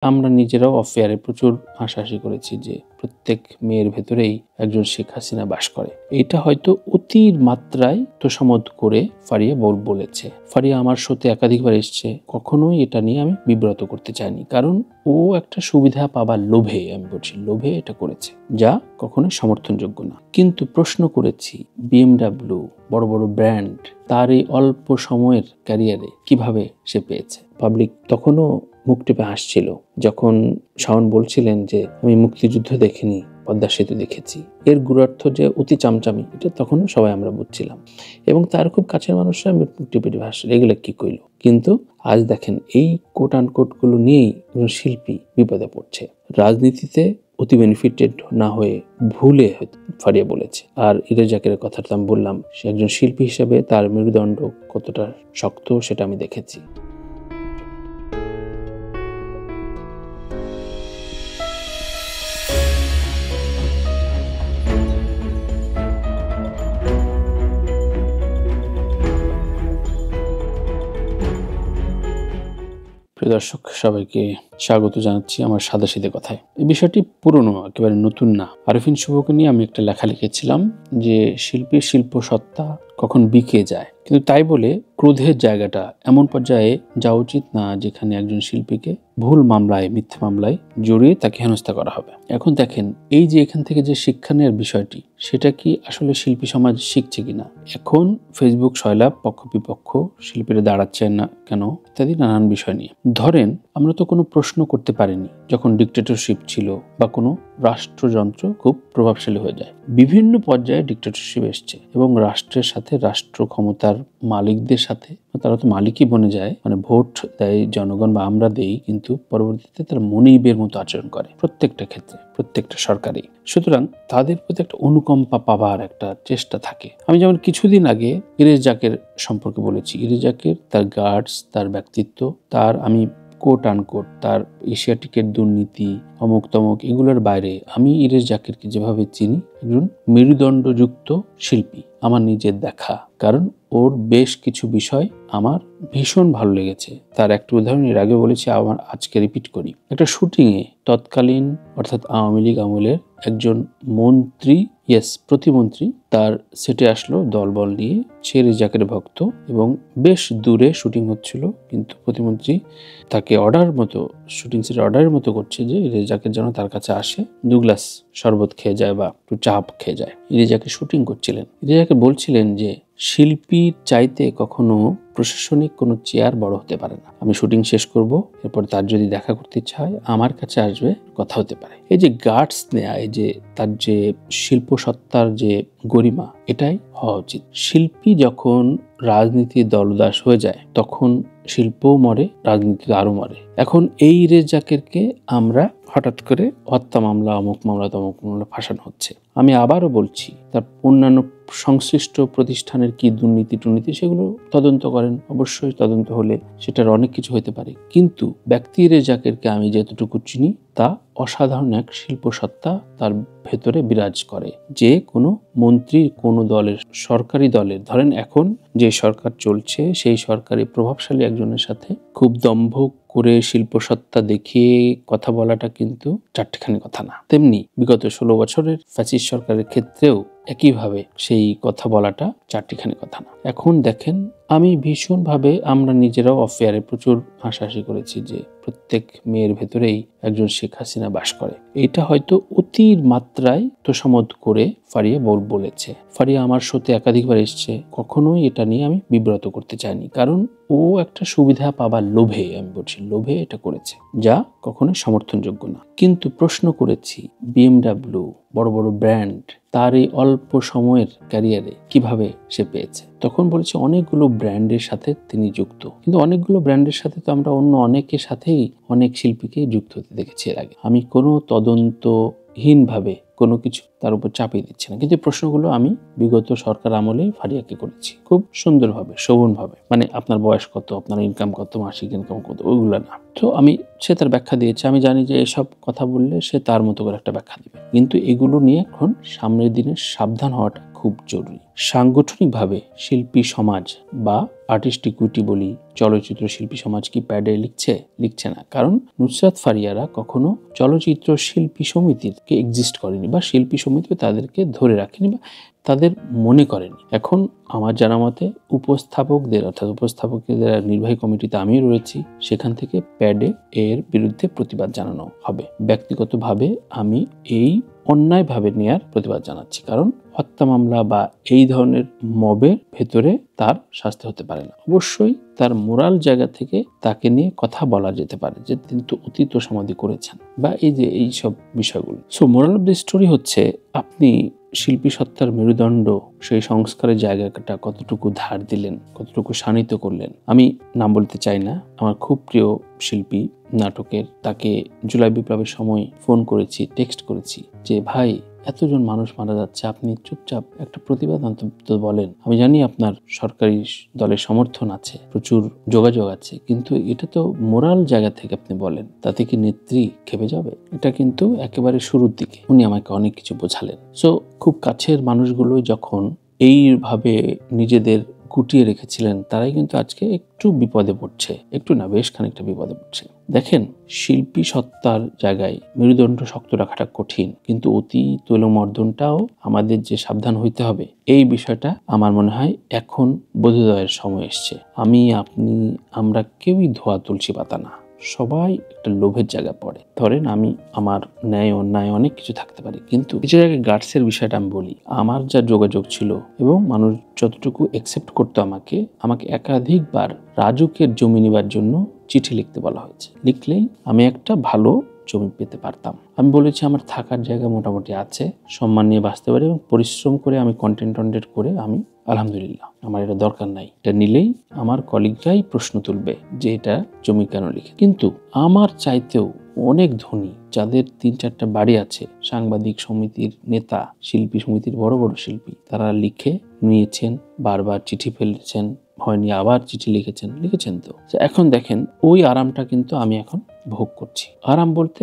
আমরা নিজেরাও অফেয়ারে প্রচুর হাসাহাসি করেছি যে প্রত্যেক মেয়ের ভেতরেই একজন শেখ হাসিনা বাস করে। এটা হয়তো অতির মাত্রায় তোষামোদ করে ফারিয়া বলেছে। ফারিয়া আমার শোতে একাধিকবার এসছে, কখনোই এটা নিয়ে আমি বিব্রত করতে চাইনি, কারণ ও একটা সুবিধা পাবার লোভে, আমি বলছি লোভে এটা করেছে, যা কখনোই সমর্থনযোগ্য না। কিন্তু প্রশ্ন করেছি BMW বড় বড় ব্র্যান্ড তার এই অল্প সময়ের ক্যারিয়ারে কিভাবে সে পেয়েছে। পাবলিক তখনও মুখ টিপে হাসছিল যখন শাওন বলছিলেন যে আমি মুক্তিযুদ্ধ দেখিনি, পদ্মা সেতু দেখেছি। এর গুরার্থ যে অতি চামচামি, এটা তখনও সবাই আমরা বুঝছিলাম, এবং তার খুব কাছের মানুষরা মুখ টিপে হাসছিল, এগুলো কি কইল। কিন্তু আজ দেখেন এই কোট আনকোট গুলো নিয়েই শিল্পী বিপদে পড়ছে। রাজনীতিতে অতি বেনিফিটেড না হয়ে ভুলে ফারিয়া বলেছে। আর ইরে জাকেরের কথাটা আমি বললাম, সে একজন শিল্পী হিসেবে তার মেরুদণ্ড কতটা শক্ত সেটা আমি দেখেছি। প্রিয় দর্শক, সবাইকে স্বাগত জানাচ্ছি আমার সাদাসিধে কথায়। এই বিষয়টি পুরনো, একেবারে নতুন না। আরিফিন শুভকে নিয়ে আমি একটা লেখা লিখেছিলাম যে শিল্পীর শিল্প সত্তা কখন বিকে যায়, কিন্তু তাই বলে ক্রোধের জায়গাটা এমন পর্যায়ে যাওয়া উচিত না যেখানে একজন শিল্পীকে ভুল মামলায়, মিথ্যে মামলায় জড়িয়ে তাকে হেনস্থা করা হবে। এখন দেখেন, এই যে এখান থেকে যে শিক্ষা নেওয়ার বিষয়টি, সেটা কি আসলে শিল্পী সমাজ শিখছে কিনা। এখন ফেসবুক সয়লাভ, পক্ষ বিপক্ষ, শিল্পীরা দাঁড়াচ্ছেন না কেন ইত্যাদি নানান বিষয় নিয়ে। ধরেন আমরা তো কোনো প্রশ্ন করতে পারিনি যখন ডিক্টেটরশিপ ছিল বা কোনো রাষ্ট্রযন্ত্র খুব প্রভাবশালী হয়ে যায়। বিভিন্ন পর্যায়ে ডিক্টেটরশিপ এসছে এবং রাষ্ট্রের সাথে, রাষ্ট্র ক্ষমতার মালিকদের সাথে, তারা তো মালিকই বনে যায়, মানে ভোট দেয় জনগণ বা আমরা দেই, কিন্তু পরবর্তীতে তারা মনিবের মতো আচরণ করে প্রত্যেকটা ক্ষেত্রে, প্রত্যেকটা সরকারি। সুতরাং তাদের প্রতি একটা অনুকম্পা পাবার একটা চেষ্টা থাকে। আমি যেমন কিছুদিন আগে ইরেজ জাকের সম্পর্কে বলেছি। ইরেজ জাকের, তার গার্ডস, তার ব্যক্তিত্ব, তার আমি কোট আনকোট তার এশিয়াটিকের দুর্নীতি, অমুক তমুক, এগুলোর বাইরে আমি ইরেজ জাকেরকে যেভাবে চিনি, একজন মেরুদণ্ডযুক্ত শিল্পী আমার নিজের দেখা। কারণ ওর বেশ কিছু বিষয় আমার ভীষণ ভালো লেগেছে। তার একটা উদাহরণ এর আগে বলেছি, আমার আজকে রিপিট করি। একটা শুটিংয়ে তৎকালীন, অর্থাৎ আওয়ামী লীগ আমলের একজন মন্ত্রী, প্রতিমন্ত্রী তার সেটে আসলো দলবল নিয়ে। সে ইরেজ জাকের ভক্ত এবং বেশ দূরে শুটিং হচ্ছিল, কিন্তু প্রতিমন্ত্রী তাকে শুটিং সেটের অর্ডারের মতো করছে যে ইরেজ জাকের যেন তার কাছে আসে, 2 গ্লাস শরবত খেয়ে যায় বা একটু চা খেয়ে যায়। ইরেজ জাকের শুটিং করছিলেন। ইরেজ জাকের বলছিলেন যে শিল্পীর চাইতে কখনো প্রশাসনিক কোনো চেয়ার বড় হতে পারে না। আমি শুটিং শেষ করব, এরপর তার যদি দেখা করতে ইচ্ছা হয় আমার কাছে আসবে, কথা হতে পারে। এই যে গার্ডস নেয়া, এই যে তার যে শিল্প সত্তার যে গরিমা, এটাই হওয়া উচিত। শিল্পী যখন রাজনীতির দলদাস হয়ে যায় তখন শিল্পও মরে, রাজনীতি আরো মরে। এখন এই ইরেজ জাকেরকে আমরা হঠাৎ করে হত্যা মামলা, অমুক মামলা, তমুক মামলা ফাঁসানো হচ্ছে। আমি আবারও বলছি, তার অন্যান্য সংশ্লিষ্ট প্রতিষ্ঠানের কি দুর্নীতি সেগুলো তদন্ত করেন, অবশ্যই তদন্ত হলে সেটার অনেক কিছু হতে পারে। কিন্তু ব্যক্তি ইরেজ জাকেরকে আমি যতটুকু চিনি, তা অসাধারণ এক শিল্প সত্তা তার ভেতরে বিরাজ করে। যে কোনো মন্ত্রী, কোনো দলের, সরকারি দলের, ধরেন এখন যে সরকার চলছে সেই সরকারি প্রভাবশালী একজনের সাথে খুব দম্ভ করে শিল্প সত্তা দেখিয়ে কথা বলাটা কিন্তু চারটিখানি কথা না। তেমনি বিগত 16 বছরের ফ্যাসিস্ট সরকারের ক্ষেত্রেও একইভাবে সেই কথা বলাটা চারটিখানি কথা না। এখন দেখেন, আমি ভীষণভাবে, আমরা নিজেরাও অফেয়ারে প্রচুর হাসাহাসি করেছি যে প্রত্যেক মেয়ের ভেতরেই একজন শেখ হাসিনা বাস করে। এটা হয়তো অতির মাত্রায় তোষামোদ করে ফারিয়া বলেছে। ফারিয়া আমার শোতে একাধিকবার এসছে, কখনোই এটা নিয়ে আমি বিব্রত করতে চাইনি, কারণ ও একটা সুবিধা পাবার লোভে, আমি বলছি লোভে এটা করেছে, যা কখনোই সমর্থনযোগ্য না। কিন্তু প্রশ্ন করেছি BMW বড় বড় ব্র্যান্ড তার এই অল্প সময়ের ক্যারিয়ারে কিভাবে সে পেয়েছে। তখন বলেছে অনেকগুলো ব্র্যান্ডের সাথে তিনি যুক্ত, কিন্তু অনেকগুলো ব্র্যান্ডের সাথে তো আমরা অন্য অনেকের সাথেই অনেক শিল্পীকে যুক্ত হতে দেখেছি এর আগে। আমি কোনো তদন্তহীনভাবে কোনো কিছু তার উপর চাপিয়ে দিচ্ছি না, কিন্তু প্রশ্নগুলো আমি বিগত সরকার আমলেই ফারিয়াকে করেছি, খুব সুন্দরভাবে, শোভনভাবে। মানে আপনার বয়স কত, আপনার ইনকাম কত, মাসিক ইনকাম কত, ওইগুলো না। তো সে তার ব্যাখ্যা দিয়েছে। আমি জানি যে এসব কথা বললে সে তার মতো করে একটা ব্যাখ্যা দিবে, কিন্তু এগুলো নিয়ে এখন সামনের দিনে সাবধান হওয়াটা খুব জরুরি। সাংগঠনিকভাবে শিল্পী সমাজ বা আর্টিস্ট ইকুইটি বলি, চলচ্চিত্র শিল্পী সমাজ কি প্যাডে লিখছে না। কারণ নুসরাত ফারিয়ারা কখনো চলচ্চিত্র শিল্পী সমিতিকে এক্সিস্ট করেনি, বা শিল্পী সমিতিও তাদেরকে ধরে রাখেনি বা তাদের মনে করেনি। এখন আমার জানা মতে উপস্থাপকদের, অর্থাৎ উপস্থাপকদের নির্বাহী কমিটিতে আমিও রয়েছি, সেখান থেকে প্যাডে এর বিরুদ্ধে প্রতিবাদ জানানো হবে। ব্যক্তিগতভাবে আমি এই অন্যায়ভাবে নেয়ার প্রতিবাদ জানাচ্ছি, কারণ হত্যা মামলা বা এই ধরনের মবের ভেতরে তার শাস্তি হতে পারে না। অবশ্যই তার মোরাল জায়গা থেকে তাকে নিয়ে কথা বলা যেতে পারে যে তিনি তো অতীত সমাধি করেছেন, বা এই সব বিষয়গুলো। So moral of the story হচ্ছে, আপনি শিল্পী সত্তার মেরুদণ্ড, সেই সংস্কারের জায়গাটা কতটুকু ধার দিলেন, কতটুকু শানিত করলেন। আমি নাম বলতে চাই না, আমার খুব প্রিয় শিল্পী নাটকের, তাকে জুলাই বিপ্লবের সময় ফোন করেছি, টেক্সট করেছি যে ভাই এতজন মানুষ মারা যাচ্ছে, আপনি চুপচাপ একটা প্রতিবাদ অন্তত বলেন। আমি জানি আপনার সরকারি দলের সমর্থন আছে, প্রচুর যোগাযোগ আছে, কিন্তু এটা তো মোরাল জায়গা থেকে আপনি বলেন, তাতে কি নেত্রী খেপে যাবে? এটা কিন্তু একেবারে শুরুর দিকে উনি আমাকে অনেক কিছু বোঝালেন। সো খুব কাছের মানুষগুলো যখন এইভাবে নিজেদের গুটিয়ে রেখেছিলেন, তারাই কিন্তু আজকে একটু বিপদে পড়ছে, একটু না বেশ খানিকটা বিপদে পড়ছে। দেখেন, শিল্পী সত্তার জায়গায় মেরুদণ্ড শক্ত রাখাটা কঠিন, কিন্তু অতি তৈলমর্দনটাও আমাদের যে সাবধান হইতে হবে, এই বিষয়টা আমার মনে হয় এখন বোধোদয়ের সময় এসছে। আমি, আপনি, আমরা কেউই ধোয়া তুলসী পাতা না, সবাই একটা লোভের জায়গা পড়ে। ধরেন আমি, আমার ন্যায় অন্যায় অনেক কিছু থাকতে পারে, কিন্তু কিছু জায়গায় গার্ডসের বিষয়টা আমি বলি। আমার যা যোগাযোগ ছিল এবং মানুষ যতটুকু একসেপ্ট করতো আমাকে একাধিকবার রাজুকের জমি নেবার জন্য চিঠি লিখতে বলা হয়েছে। লিখলেই আমি একটা ভালো জমি পেতে পারতাম। আমি বলেছি আমার থাকার জায়গা মোটামুটি আছে, সম্মান নিয়ে বাঁচতে পারি, এবং পরিশ্রম করে আমি কন্টেন্ট করে আমি আলহামদুলিল্লাহ, আমার এটা দরকার নাই। এটা নিলেই আমার কলিগরাই প্রশ্ন তুলবে যে এটা জমি কেন লিখে। কিন্তু আমার চাইতেও অনেক ধনী, যাদের 3-4টা বাড়ি আছে, সাংবাদিক সমিতির নেতা, শিল্পী সমিতির বড় বড় শিল্পী, তারা লিখে নিয়েছেন, বারবার চিঠি ফেলেছেন, হয়নি আবার চিঠি লিখেছেন তো এখন দেখেন ওই আরামটা কিন্তু আমি এখন ভোগ করছি। আরাম বলতে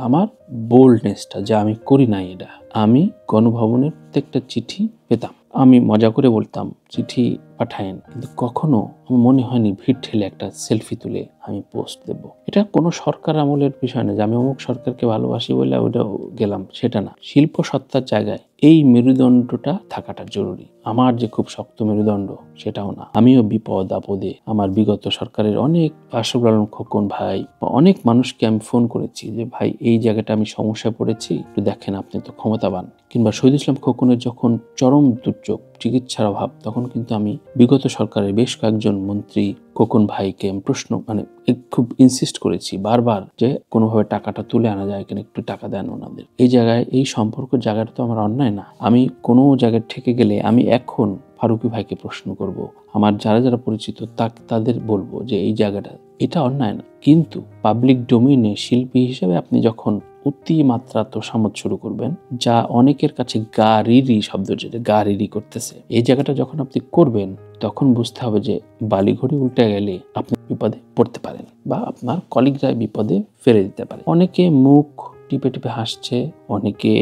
আমার বোল্ডনেসটা, যা আমি করি নাই এটা। আমি গণভবনের প্রত্যেকটা চিঠি পেতাম, আমি মজা করে বলতাম চিঠি পাঠায়েন, কিন্তু কখনো আমার মনে হয়নি ভিড় ঠেলে একটা সেলফি তুলে আমি পোস্ট দেব। এটা কোনো সরকার আমলের বিষয় না যে আমি অমুক সরকারকে ভালোবাসি বলে ওটা গেলাম, সেটা না। শিল্প সত্তার জায়গায় এই মেরুদণ্ডটা থাকাটা জরুরি। আমার যে খুব শক্ত মেরুদণ্ড সেটাও না। আমিও বিপদ আপদে আমার বিগত সরকারের অনেক আশরাফুল আলম খোকন ভাই বা অনেক মানুষকে আমি ফোন করেছি যে ভাই এই জায়গাটা আমি সমস্যায় পড়েছি, একটু দেখেন, আপনি তো ক্ষমতাবান। কিংবা শহীদ ইসলাম খোকনের যখন চরম দুর্যোগ, চিকিৎসার অভাব, তখন কিন্তু আমি বিগত সরকারের বেশ কয়েকজন মন্ত্রী, খোকন ভাইকে প্রশ্ন খুব ইনসিস্ট করেছি বারবার যে কোনোভাবে টাকাটা তুলে আনা যায় কিনা, একটু টাকা দেন ওনাদের। এই জায়গায় এই সম্পর্ক জায়গাটা তো আমার অন্যায় না। আমি কোনো জায়গায় ঠেকে গেলে আমি এখন ফারুকি ভাইকে প্রশ্ন করব, আমার যারা যারা পরিচিত তাদের বলবো যে এই জায়গাটা, এটা অন্যায় না। কিন্তু পাবলিক ডোমেইনে শিল্পী হিসেবে আপনি যখন অতিমাত্রা তোষামত শুরু করবেন, যা অনেকের কাছে গারিরি শব্দ, যেটা গারিরি করতেছে, এই জায়গাটা যখন আপনি করবেন, তখন বুঝতে হবে যে বালিঘড়ি উল্টে গেলে আপনি বিপদে পড়তে পারেন বা আপনার কলিগরা বিপদে ফেলে দিতে পারে। অনেকে মুখ টিপে টিপে হাসছে, অনেকে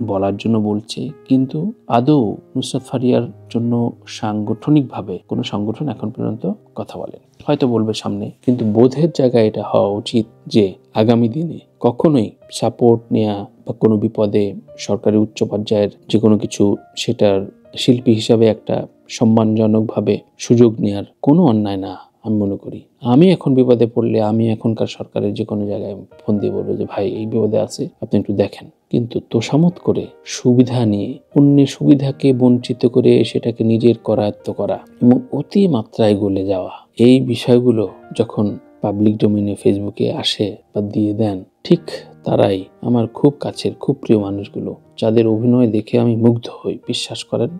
বলার জন্য বলছে, কিন্তু আদৌ নুসরাত ফারিয়ার জন্য সাংগঠনিকভাবে কোনো সংগঠন এখন পর্যন্ত কথা বলেন, হয়তো বলবে সামনে, কিন্তু বোধের জায়গায় এটা হওয়া উচিত যে আগামী দিনে কখনোই সাপোর্ট নেওয়া বা কোনো বিপদে সরকারি উচ্চ পর্যায়ের যে কোনো কিছু, সেটার শিল্পী হিসাবে একটা সম্মানজনকভাবে সুযোগ নেওয়ার কোনো অন্যায় না আমি মনে করি। আমি এখন বিপদে পড়লে আমি এখনকার সরকারের যে কোনো জায়গায় ফোন দিয়ে বলবো যে ভাই এই বিপদে আছে, আপনি একটু দেখেন। কিন্তু তোষামত করে সুবিধা নিয়ে অন্যের সুবিধাকে বঞ্চিত করে সেটাকে নিজের করায়ত্ত করা এবং অতি মাত্রায় গলে যাওয়া, এই বিষয়গুলো যখন পাবলিক ডোমেইনে ফেসবুকে আসে বা দিয়ে দেন, ঠিক তারাই আমার খুব কাছের খুব প্রিয় মানুষগুলো, যাদের অভিনয় দেখে আমি মুগ্ধ হই। বিশ্বাস করেন,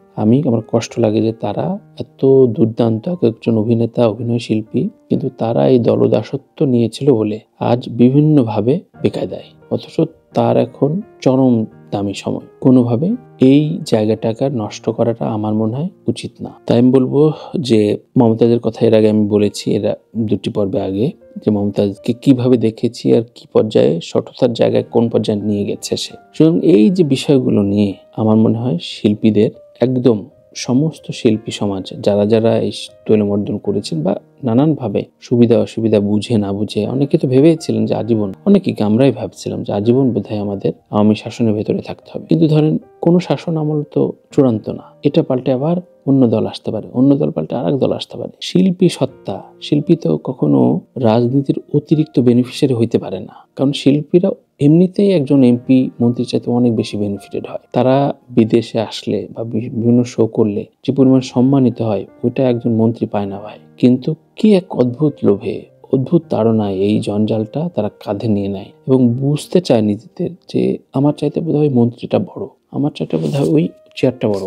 আমার কষ্ট লাগে যে তারা এত দুর্দান্ত একজন অভিনেতা, অভিনয় শিল্পী, কিন্তু তারা এই দলদাসত্ব নিয়েছিল বলে আজ বিভিন্নভাবে বেকায়দায়। অথচ তার এখন চরম দামি সময়, কোনোভাবে এই জায়গাটাকে নষ্ট করাটা আমার মনে হয় উচিত না। তাই আমি বলবো যে মমতাজের কথা এর আগে আমি বলেছি, এরা 2টি পর্বে আগে, যে মমতাজকে কিভাবে দেখেছি আর কি পর্যায়ে সঠতার জায়গায় কোন পর্যায়ে নিয়ে গেছে সে। সুতরাং এই যে বিষয়গুলো নিয়ে আমার মনে হয় শিল্পীদের একদম সমস্ত শিল্পী সমাজ যারা যারা এই তৈলমর্দন করেছেন বা নানানভাবে সুবিধা অসুবিধা বুঝে না বুঝে, অনেকে তো ভেবেছিলেন যে আজীবন, অনেকে আমরাই ভাবছিলাম যে আজীবন বোধহয় আমাদের আওয়ামী শাসনের ভেতরে থাকতে হবে। কিন্তু ধরেন কোনো শাসন আমল তো চূড়ান্ত না, এটা পাল্টে আবার অন্য দল আসতে পারে, অন্য দল পাল্টে আরেক দল আসতে পারে। শিল্পী সত্তা, শিল্পী তো কখনো রাজনীতির অতিরিক্ত বেনিফিশিয়ারি হইতে পারে না, কারণ শিল্পীরা এমনিতেই একজন এমপি মন্ত্রীর চাইতে অনেক বেশি বেনিফিটেড হয়। তারা বিদেশে আসলে বা বিভিন্ন শো করলে যে পরিমাণ সম্মানিত হয়, ওইটা একজন মন্ত্রী পায় না ভাই। কিন্তু কি এক অদ্ভুত লোভে, অদ্ভুত তাড়নায় এই জঞ্জালটা তারা কাঁধে নিয়ে নেয় এবং বুঝতে চায় নিজেদের যে আমার চাইতে বোধহয় মন্ত্রীটা বড়, আমার চাইতে বোধহয় ওই চেয়ারটা বড়।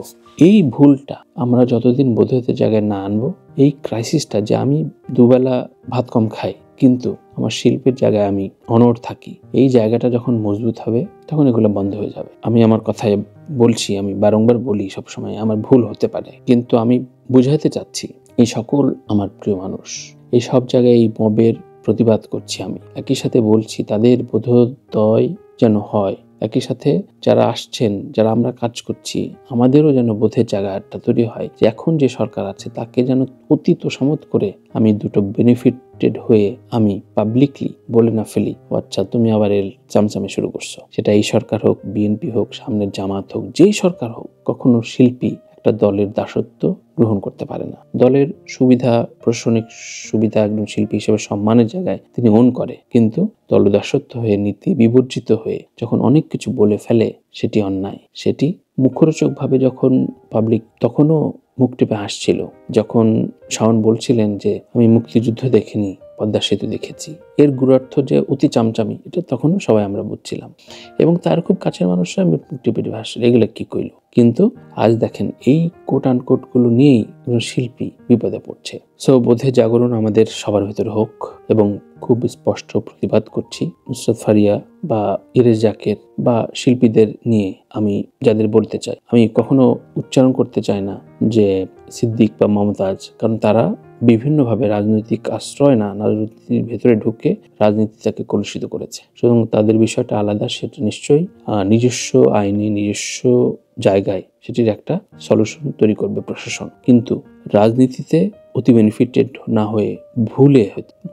এই ভুলটা আমরা যতদিন বোধহয় জায়গায় না আনবো, এই ক্রাইসিসটা যে আমি দুবেলা ভাত কম খাই কিন্তু আমার শিল্পের জায়গায় আমি অনড় থাকি, এই জায়গাটা যখন মজবুত হবে তখন এগুলো বন্ধ হয়ে যাবে। আমি আমার কথায় বলছি, আমি বারংবার বলি সবসময়, আমার ভুল হতে পারে, কিন্তু আমি বুঝাইতে চাচ্ছি এই সকল আমার প্রিয় মানুষ, এই সব জায়গায় এই মবের প্রতিবাদ করছি আমি, একই সাথে বলছি তাদের বোধোদয় যেন হয়, একই সাথে যারা আসছেন, যারা আমরা কাজ করছি, আমাদেরও যেন বোধের জায়গাটা তৈরি হয় যে এখন যে সরকার আছে তাকে যেন অতি তোষামোদ করে আমি দুটো বেনিফিটেড হয়ে আমি পাবলিকলি বলে না ফেলি, ও আচ্ছা তুমি আবার এর চামচামে শুরু করছো। সেটা এই সরকার হোক, বিএনপি হোক, সামনের জামাত হোক, যেই সরকার হোক, কখনো শিল্পী একটা দলের দাসত্ব গ্রহণ করতে পারে না। দলের সুবিধা, প্রশাসনিক সুবিধা একজন শিল্পী হিসেবে সম্মানের জায়গায় তিনি ওন করে, কিন্তু দলদাসত্ব হয়ে, নীতি বিবর্জিত হয়ে যখন অনেক কিছু বলে ফেলে, সেটি অন্যায়। সেটি মুখরোচক ভাবে যখন পাবলিক তখনও মুখ টিপে হাসছিল, যখন শাওন বলছিলেন যে আমি মুক্তিযুদ্ধ দেখিনি, পদ্মা সেতু দেখেছি, এর গুণার্থ যে অতি চামচামি, এটা তখনও সবাই আমরা বুঝছিলাম এবং তার খুব কাছের মানুষরা মুখ টিপে হাসছিল, এগুলো কি কইলো। কিন্তু আজ দেখেন এই কোট আন কোট গুলো নিয়েই শিল্পী বিপদে পড়ছে। সো বোধে জাগরণ আমাদের সবার ভেতরে হোক এবং খুব স্পষ্ট প্রতিবাদ করছি নুসরাত ফারিয়া বা ইরেজ জাকের বা শিল্পীদের নিয়ে আমি যাদের বলতে চাই, আমি কখনো উচ্চারণ করতে চাই না যে সিদ্দিক বা মমতাজ, কারণ তারা বিভিন্নভাবে রাজনৈতিক আশ্রয় না, রাজনীতির ভেতরে ঢুকে রাজনীতিটাকে কলুষিত করেছে। সুতরাং তাদের বিষয়টা আলাদা, সেটা নিশ্চয়ই নিজস্ব আইনে, নিজস্ব জায়গায় সেটির একটা সলিউশন তৈরি করবে প্রশাসন। কিন্তু রাজনীতিতে অতি বেনিফিটেড না হয়ে ভুলে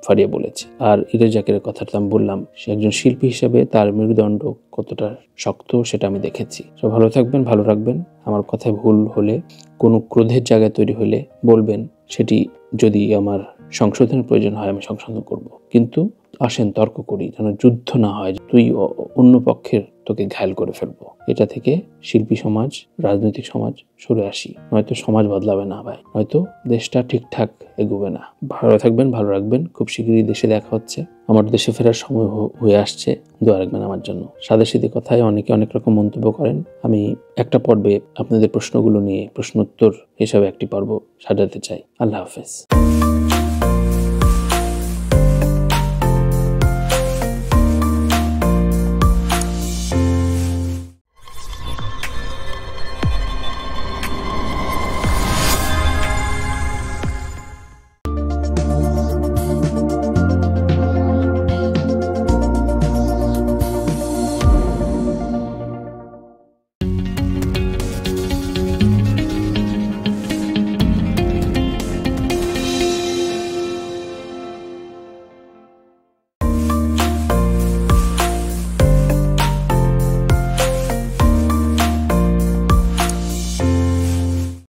ফারিয়া বলেছে। আর ইরেজ জাকের কথাটা আমি বললাম, সে একজন শিল্পী হিসেবে তার মেরুদণ্ড কতটা শক্ত সেটা আমি দেখেছি। সব ভালো থাকবেন, ভালো রাখবেন। আমার কথায় ভুল হলে, কোনো ক্রোধের জায়গা তৈরি হলে বলবেন, সেটি যদি আমার সংশোধনের প্রয়োজন হয় আমি সংশোধন করব। কিন্তু আসেন তর্ক করি, যেন যুদ্ধ না হয়, তুই অন্য পক্ষের তোকে ঘায়ল করে ফেলবো। এটা থেকে শিল্পী সমাজ, রাজনৈতিক সমাজ সরে আসি, নয়তো সমাজ বদলাবে না ভাই, নয়তো দেশটা ঠিকঠাক এগোবে না। ভালো থাকবেন, ভালো রাখবেন। খুব শীঘ্রই দেশে দেখা হচ্ছে, আমার দেশে ফেরার সময় হয়ে আসছে, দোয়া রাখবেন আমার জন্য। সাদাসিধে কথায় অনেকে অনেক রকম মন্তব্য করেন, আমি একটা পর্বে আপনাদের প্রশ্নগুলো নিয়ে প্রশ্নোত্তর হিসাবে একটি পর্ব সাজাতে চাই। আল্লাহ হাফেজ।